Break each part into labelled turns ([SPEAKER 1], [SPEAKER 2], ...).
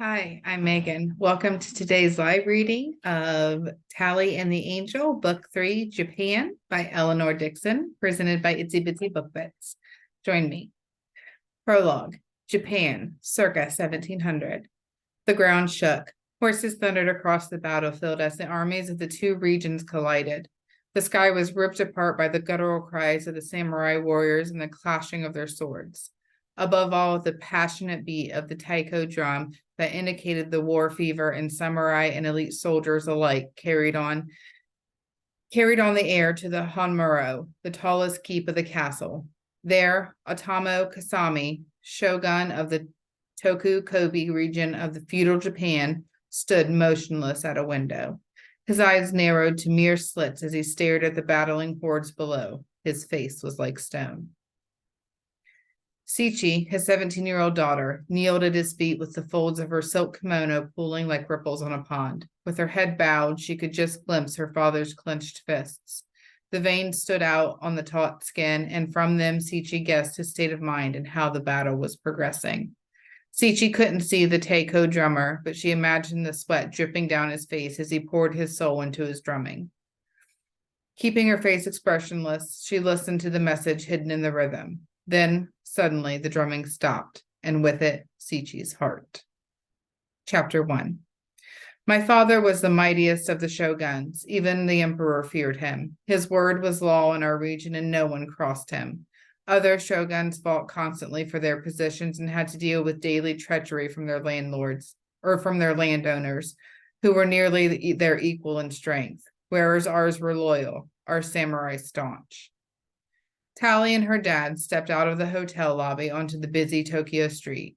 [SPEAKER 1] Hi, I'm Megan. Welcome to today's live reading of Tally and the Angel, Book 3, Japan by Eleanor Dixon, presented by Itsy Bitsy Book Bits. Join me. Prologue, Japan, circa 1700. The ground shook. Horses thundered across the battlefield as the armies of the two regions collided. The sky was ripped apart by the guttural cries of the samurai warriors and the clashing of their swords. Above all, the passionate beat of the taiko drum that indicated the war fever in samurai and elite soldiers alike carried on the air to the Honmuro, the tallest keep of the castle. There, Otomo Kasami, shogun of the Tokukobi region of the feudal Japan, stood motionless at a window. His eyes narrowed to mere slits as he stared at the battling hordes below. His face was like stone. Sichi, his 17-year-old daughter, kneeled at his feet with the folds of her silk kimono pooling like ripples on a pond. With her head bowed, she could just glimpse her father's clenched fists. The veins stood out on the taut skin, and from them Sichi guessed his state of mind and how the battle was progressing. Sichi couldn't see the taiko drummer, but she imagined the sweat dripping down his face as he poured his soul into his drumming. Keeping her face expressionless, she listened to the message hidden in the rhythm. Then, suddenly, the drumming stopped, and with it, Sichi's heart. Chapter 1. My father was the mightiest of the shoguns. Even the emperor feared him. His word was law in our region, and no one crossed him. Other shoguns fought constantly for their positions and had to deal with daily treachery from their landlords, or from their landowners, who were nearly their equal in strength, whereas ours were loyal, our samurai staunch. Tally and her dad stepped out of the hotel lobby onto the busy Tokyo street.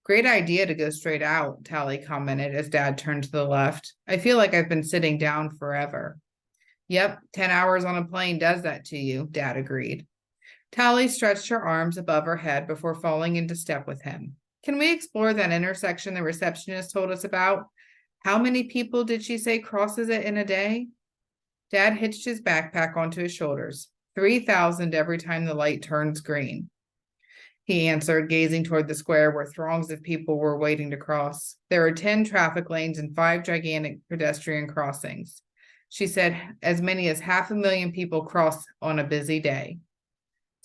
[SPEAKER 1] Great idea to go straight out, Tally commented as Dad turned to the left. I feel like I've been sitting down forever. Yep, 10 hours on a plane does that to you, Dad agreed. Tally stretched her arms above her head before falling into step with him. Can we explore that intersection the receptionist told us about? How many people did she say crosses it in a day? Dad hitched his backpack onto his shoulders. 3,000 every time the light turns green, he answered, gazing toward the square where throngs of people were waiting to cross. There are 10 traffic lanes and 5 gigantic pedestrian crossings. She said as many as 500,000 people cross on a busy day.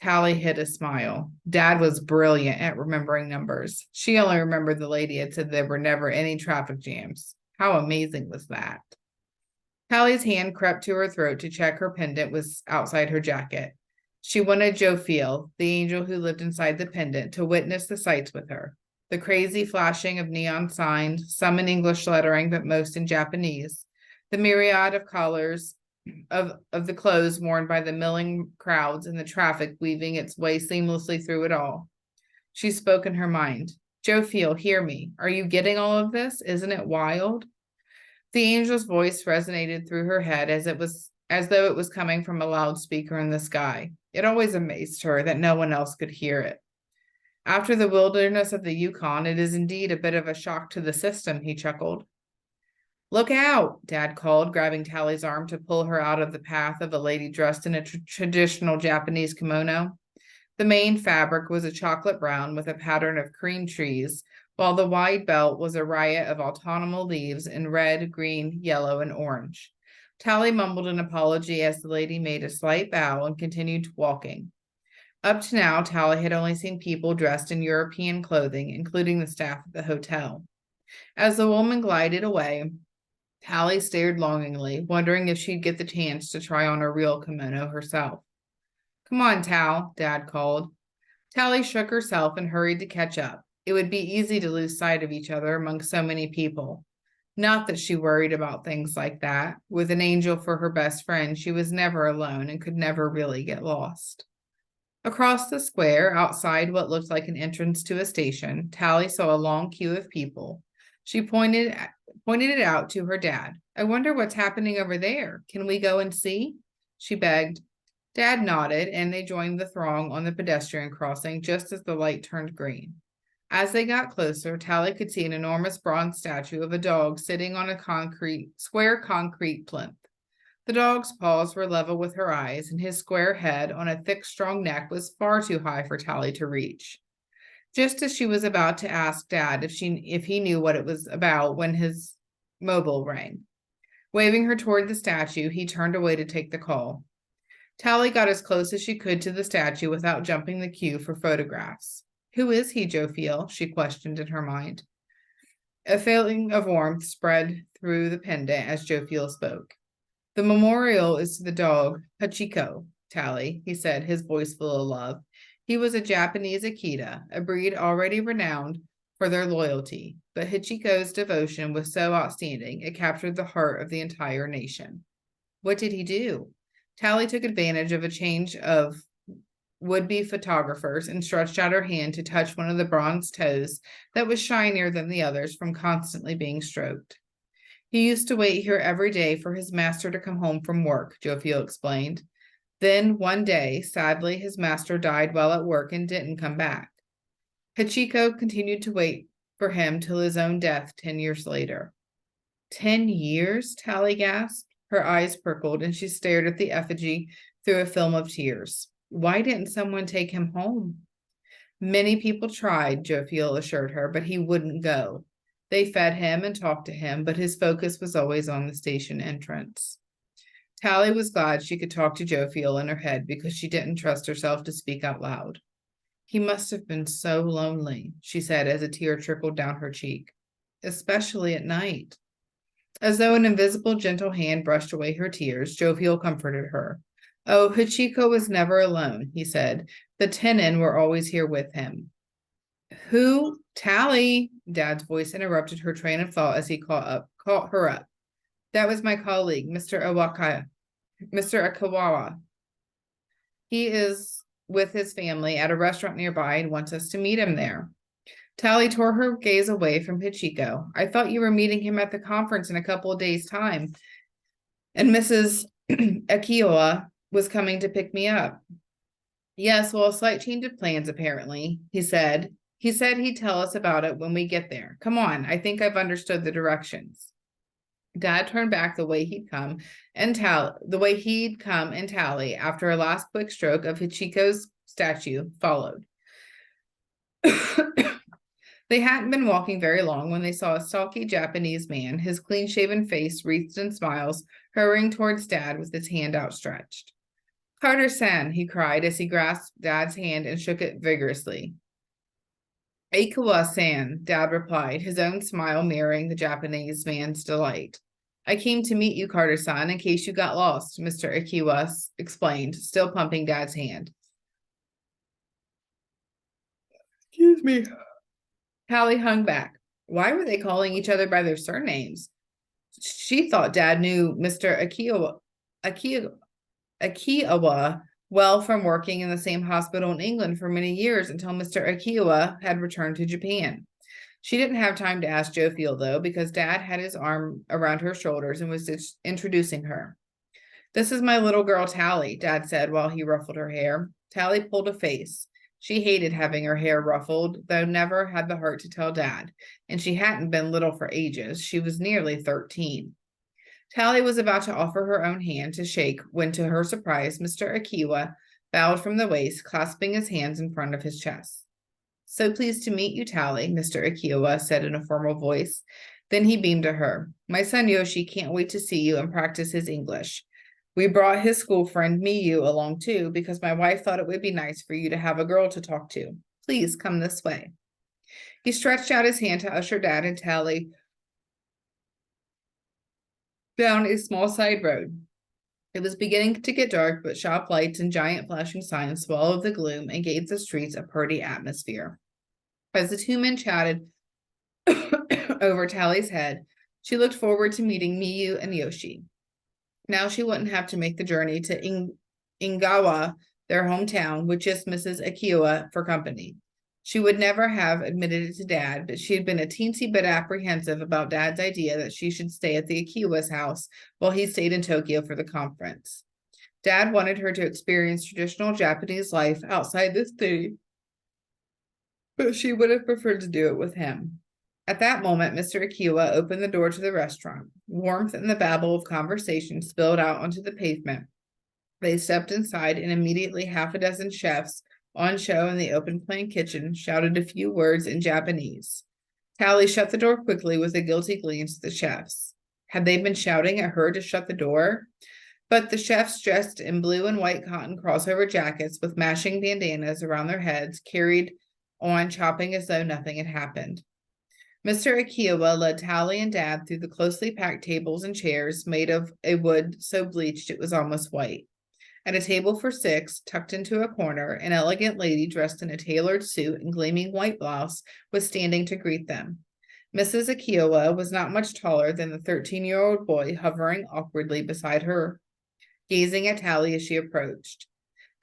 [SPEAKER 1] Tally hid a smile. Dad was brilliant at remembering numbers. She only remembered the lady had said there were never any traffic jams. How amazing was that? Tally's hand crept to her throat to check her pendant was outside her jacket. She wanted Jophiel, the angel who lived inside the pendant, to witness the sights with her. The crazy flashing of neon signs, some in English lettering, but most in Japanese. The myriad of colors of the clothes worn by the milling crowds and the traffic weaving its way seamlessly through it all. She spoke in her mind. Jophiel, hear me. Are you getting all of this? Isn't it wild? The angel's voice resonated through her head as though it was coming from a loudspeaker in the sky. It always amazed her that no one else could hear it. After the wilderness of the Yukon, it is indeed a bit of a shock to the system, he chuckled. Look out, Dad called, grabbing Tally's arm to pull her out of the path of a lady dressed in a traditional Japanese kimono. The main fabric was a chocolate brown with a pattern of cream trees, while the wide belt was a riot of autumnal leaves in red, green, yellow, and orange. Tally mumbled an apology as the lady made a slight bow and continued walking. Up to now, Tally had only seen people dressed in European clothing, including the staff at the hotel. As the woman glided away, Tally stared longingly, wondering if she'd get the chance to try on a real kimono herself. Come on, Tal, Dad called. Tally shook herself and hurried to catch up. It would be easy to lose sight of each other among so many people. Not that she worried about things like that. With an angel for her best friend, she was never alone and could never really get lost. Across the square, outside what looked like an entrance to a station, Tally saw a long queue of people. She pointed it out to her dad. I wonder what's happening over there. Can we go and see? She begged. Dad nodded, and they joined the throng on the pedestrian crossing just as the light turned green. As they got closer, Tally could see an enormous bronze statue of a dog sitting on a square concrete plinth. The dog's paws were level with her eyes, and his square head on a thick, strong neck was far too high for Tally to reach. just as she was about to ask Dad if he knew what it was about when his mobile rang. Waving her toward the statue, he turned away to take the call. Tally got as close as she could to the statue without jumping the queue for photographs. Who is he, Jophiel? She questioned in her mind. A feeling of warmth spread through the pendant as Jophiel spoke. The memorial is to the dog, Hachiko, Tally, he said, his voice full of love. He was a Japanese Akita, a breed already renowned for their loyalty, but Hachiko's devotion was so outstanding it captured the heart of the entire nation. What did he do? Tally took advantage of a change of would-be photographers and stretched out her hand to touch one of the bronze toes that was shinier than the others from constantly being stroked. He used to wait here every day for his master to come home from work, Jophiel explained. Then, one day, sadly, his master died while at work and didn't come back. Hachiko continued to wait for him till his own death 10 years later. 10 years? Tally gasped. Her eyes purpled, and she stared at the effigy through a film of tears. Why didn't someone take him home? Many people tried, Jophiel assured her, but he wouldn't go. They fed him and talked to him, but his focus was always on the station entrance. Tally was glad she could talk to Jophiel in her head because she didn't trust herself to speak out loud. He must have been so lonely, she said as a tear trickled down her cheek, especially at night. As though an invisible gentle hand brushed away her tears, Jophiel comforted her. Oh, Hachiko was never alone, he said. The tenon were always here with him. Who? Tally, Dad's voice interrupted her train of thought as he caught her up. That was my colleague, Mr. Akawawa. He is with his family at a restaurant nearby and wants us to meet him there. Tally tore her gaze away from Hachiko. I thought you were meeting him at the conference in a couple of days' time, and Mrs. Akiowa was coming to pick me up. Yes, well, a slight change of plans, apparently, he said. He said he'd tell us about it when we get there. Come on, I think I've understood the directions. Dad turned back the way he'd come and Tally, after a last quick stroke of Hachiko's statue, followed. They hadn't been walking very long when they saw a stocky Japanese man, his clean-shaven face wreathed in smiles, hurrying towards Dad with his hand outstretched. Carter-san, he cried as he grasped Dad's hand and shook it vigorously. Akiwa-san, Dad replied, his own smile mirroring the Japanese man's delight. I came to meet you, Carter-san, in case you got lost, Mr. Akiwa explained, still pumping Dad's hand. Excuse me. Tally hung back. Why were they calling each other by their surnames? She thought Dad knew Mr. Akiwa well from working in the same hospital in England for many years until Mr. Akiwa had returned to Japan. She didn't have time to ask Jophiel, though, because Dad had his arm around her shoulders and was introducing her. This is my little girl, Tally, Dad said while he ruffled her hair. Tally pulled a face. She hated having her hair ruffled, though never had the heart to tell Dad, and she hadn't been little for ages. She was nearly 13. Tally was about to offer her own hand to shake when, to her surprise, Mr. Akiwa bowed from the waist, clasping his hands in front of his chest. So pleased to meet you, Tally, Mr. Akiwa said in a formal voice. Then he beamed to her. My son Yoshi can't wait to see you and practice his English. We brought his school friend Miyu along too, because my wife thought it would be nice for you to have a girl to talk to. Please come this way. He stretched out his hand to usher Dad and Tally down a small side road. It was beginning to get dark, but shop lights and giant flashing signs swallowed the gloom and gave the streets a purty atmosphere. As the two men chatted over Tally's head, she looked forward to meeting Miyu and Yoshi. Now she wouldn't have to make the journey to Ingawa, their hometown, with just Mrs. Akiwa for company. She would never have admitted it to Dad, but she had been a teensy bit apprehensive about Dad's idea that she should stay at the Akiwa's house while he stayed in Tokyo for the conference. Dad wanted her to experience traditional Japanese life outside the city, but she would have preferred to do it with him. At that moment, Mr. Akiwa opened the door to the restaurant. Warmth and the babble of conversation spilled out onto the pavement. They stepped inside, and immediately half a dozen chefs on show in the open-plan kitchen, shouted a few words in Japanese. Tally shut the door quickly with a guilty glance at the chefs. Had they been shouting at her to shut the door? But the chefs, dressed in blue and white cotton crossover jackets with matching bandanas around their heads, carried on chopping as though nothing had happened. Mr. Akiwa led Tally and Dad through the closely packed tables and chairs made of a wood so bleached it was almost white. At a table for 6, tucked into a corner, an elegant lady dressed in a tailored suit and gleaming white blouse was standing to greet them. Mrs. Akiwa was not much taller than the 13-year-old boy hovering awkwardly beside her, gazing at Tally as she approached.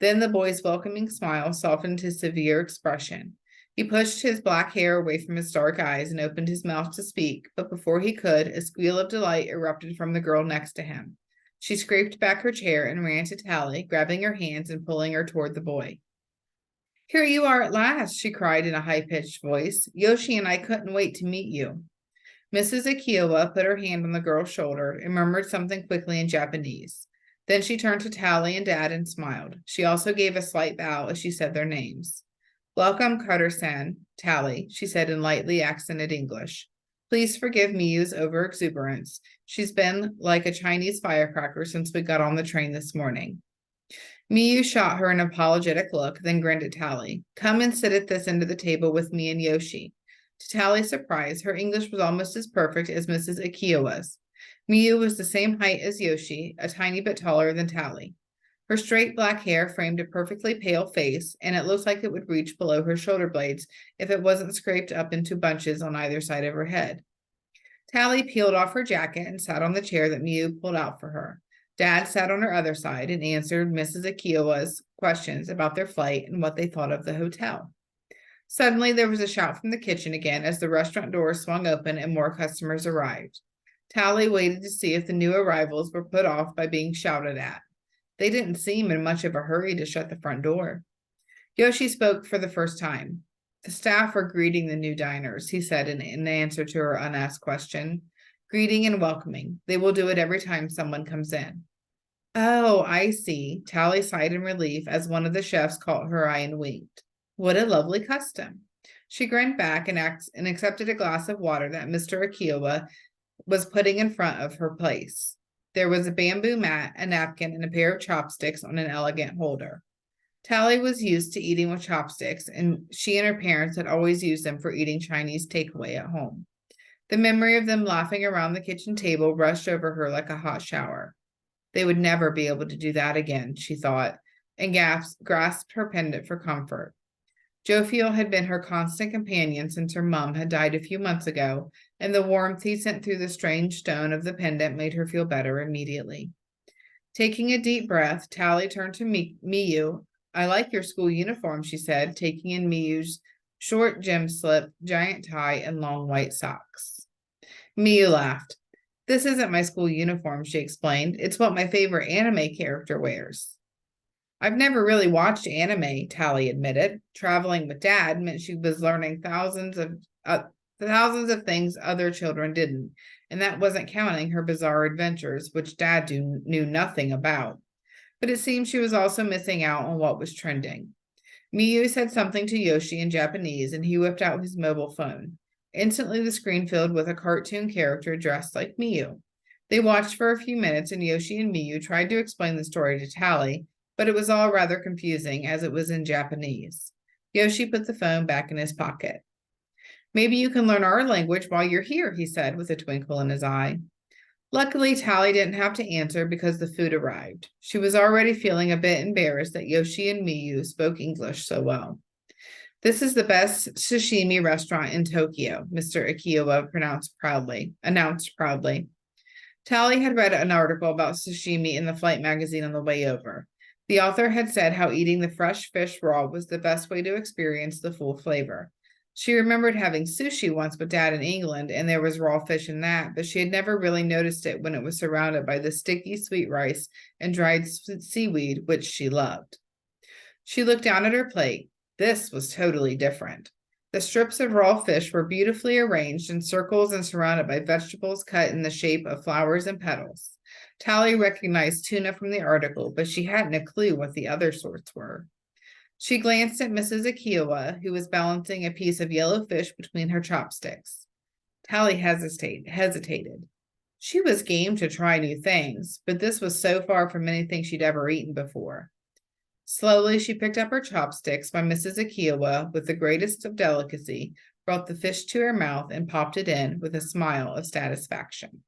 [SPEAKER 1] Then the boy's welcoming smile softened his severe expression. He pushed his black hair away from his dark eyes and opened his mouth to speak, but before he could, a squeal of delight erupted from the girl next to him. She scraped back her chair and ran to Tally, grabbing her hands and pulling her toward the boy. "Here you are at last," she cried in a high-pitched voice. "Yoshi and I couldn't wait to meet you." Mrs. Akiwa put her hand on the girl's shoulder and murmured something quickly in Japanese. Then she turned to Tally and Dad and smiled. She also gave a slight bow as she said their names. "Welcome, Carter-san, Tally," she said in lightly accented English. "Please forgive Miyu's overexuberance. She's been like a Chinese firecracker since we got on the train this morning." Miyu shot her an apologetic look, then grinned at Tally. "Come and sit at this end of the table with me and Yoshi." To Tally's surprise, her English was almost as perfect as Mrs. Akiwa's. Miyu was the same height as Yoshi, a tiny bit taller than Tally. Her straight black hair framed a perfectly pale face, and it looked like it would reach below her shoulder blades if it wasn't scraped up into bunches on either side of her head. Tally peeled off her jacket and sat on the chair that Miyu pulled out for her. Dad sat on her other side and answered Mrs. Akiwa's questions about their flight and what they thought of the hotel. Suddenly, there was a shout from the kitchen again as the restaurant door swung open and more customers arrived. Tally waited to see if the new arrivals were put off by being shouted at. They didn't seem in much of a hurry to shut the front door. Yoshi spoke for the first time. "The staff are greeting the new diners," he said in answer to her unasked question. "Greeting and welcoming. They will do it every time someone comes in." "Oh, I see." Tally sighed in relief as one of the chefs caught her eye and winked. "What a lovely custom." She grinned back and accepted a glass of water that Mr. Akiwa was putting in front of her place. There was a bamboo mat, a napkin, and a pair of chopsticks on an elegant holder. Tally was used to eating with chopsticks, and she and her parents had always used them for eating Chinese takeaway at home. The memory of them laughing around the kitchen table rushed over her like a hot shower. They would never be able to do that again, she thought, and grasped her pendant for comfort. Jophiel had been her constant companion since her mum had died a few months ago, and the warmth he sent through the strange stone of the pendant made her feel better immediately. Taking a deep breath, Tally turned to Miyu. "I like your school uniform," she said, taking in Miyu's short gem slip, giant tie, and long white socks. Miyu laughed. "This isn't my school uniform," she explained. "It's what my favorite anime character wears." "I've never really watched anime," Tally admitted. Traveling with Dad meant she was learning thousands of things other children didn't, and that wasn't counting her bizarre adventures, which Dad knew nothing about. But it seemed she was also missing out on what was trending. Miyu said something to Yoshi in Japanese, and he whipped out his mobile phone. Instantly, the screen filled with a cartoon character dressed like Miyu. They watched for a few minutes, and Yoshi and Miyu tried to explain the story to Tally, but it was all rather confusing as it was in Japanese. Yoshi put the phone back in his pocket. "Maybe you can learn our language while you're here," he said with a twinkle in his eye. Luckily, Tally didn't have to answer because the food arrived. She was already feeling a bit embarrassed that Yoshi and Miyu spoke English so well. "This is the best sashimi restaurant in Tokyo," Mr. Akiwa announced proudly. Tally had read an article about sashimi in the flight magazine on the way over. The author had said how eating the fresh fish raw was the best way to experience the full flavor. She remembered having sushi once with Dad in England, and there was raw fish in that, but she had never really noticed it when it was surrounded by the sticky sweet rice and dried seaweed, which she loved. She looked down at her plate. This was totally different. The strips of raw fish were beautifully arranged in circles and surrounded by vegetables cut in the shape of flowers and petals. Tally recognized tuna from the article, but she hadn't a clue what the other sorts were. She glanced at Mrs. Akiwa, who was balancing a piece of yellow fish between her chopsticks. Tally hesitated. She was game to try new things, but this was so far from anything she'd ever eaten before. Slowly, she picked up her chopsticks while Mrs. Akiwa, with the greatest of delicacy, brought the fish to her mouth and popped it in with a smile of satisfaction.